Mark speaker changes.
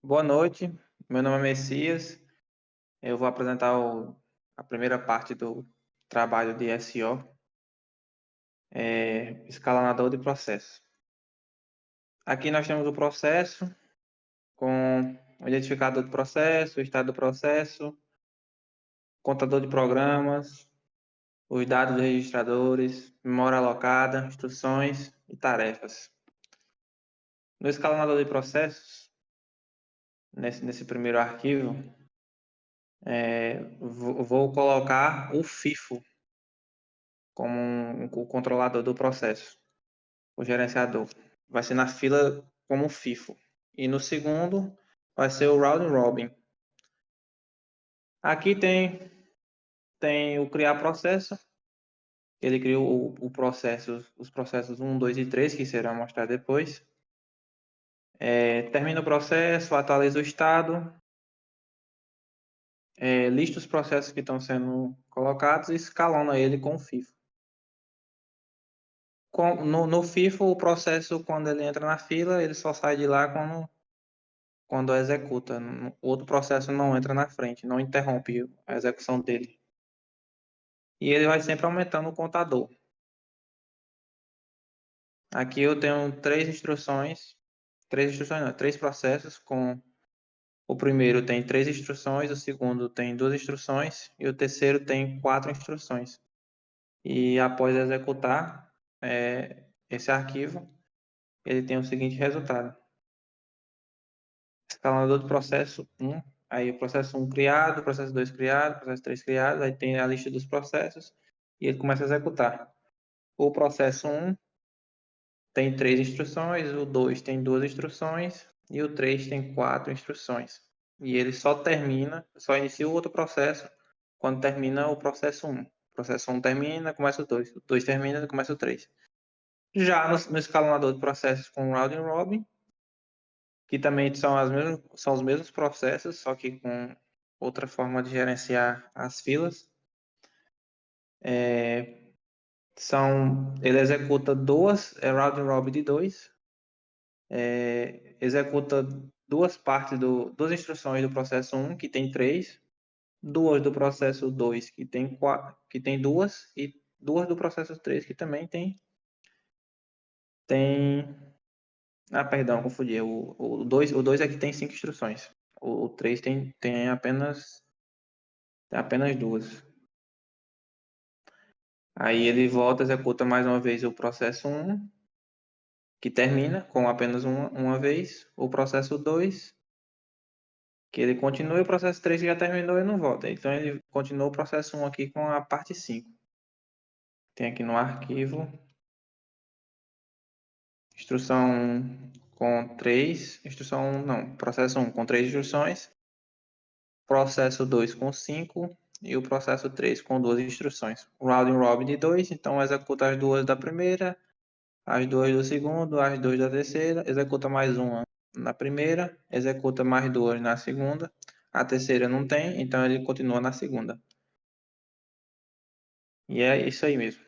Speaker 1: Boa noite, meu nome é Messias. Eu vou apresentar a primeira parte do trabalho de SEO, escalonador de processo. Aqui nós temos o processo com o identificador do processo, o estado do processo, contador de programas, os dados dos registradores, memória alocada, instruções e tarefas. No escalonador de processos, nesse primeiro arquivo, vou colocar o FIFO como o controlador do processo, o gerenciador. Vai ser na fila como FIFO. E no segundo vai ser o round robin. Aqui tem o criar processo. Ele criou o processo, os processos 1, 2 e 3, que serão mostrados depois. Termina o processo, atualiza o estado, lista os processos que estão sendo colocados e escalona ele com o FIFO. No FIFO, o processo, quando ele entra na fila, ele só sai de lá quando executa. O outro processo não entra na frente, não interrompe a execução dele. E ele vai sempre aumentando o contador. Aqui eu tenho três instruções não, três processos com o primeiro tem 3 instruções, o segundo tem 2 instruções e o terceiro tem 4 instruções. E após executar esse arquivo, ele tem o seguinte resultado. Escalador do processo 1, aí o processo 1 criado, processo 2 criado, processo 3 criado, aí tem a lista dos processos e ele começa a executar. O processo 1 tem 3 instruções, o 2 tem 2 instruções e o 3 tem 4 instruções. E ele só inicia o outro processo quando termina o processo 1. O processo 1 termina, começa o 2. O 2 termina, começa o 3. Já no escalonador de processos com round robin, que também são os mesmos processos, só que com outra forma de gerenciar as filas. Ele executa round robin de 2, executa duas instruções do processo 1, que tem 3, duas do processo 2, que tem 2, e duas do processo 3, que também tem. Ah, perdão, confundi. O 2 é que tem 5 instruções. O 3 tem apenas duas. Aí ele volta, executa mais uma vez o processo 1, que termina com apenas uma vez. O processo 2, que ele continua, e o processo 3 que já terminou e não volta. Então ele continua o processo 1 aqui com a parte 5. Tem aqui no arquivo, instrução 1 com 3, processo 1 com 3 instruções, processo 2 com 5 e o processo 3 com 2 instruções. Round robin de 2, então executa as duas da primeira, as duas do segundo, as duas da terceira, executa mais uma na primeira, executa mais duas na segunda, a terceira não tem, então ele continua na segunda. E é isso aí mesmo.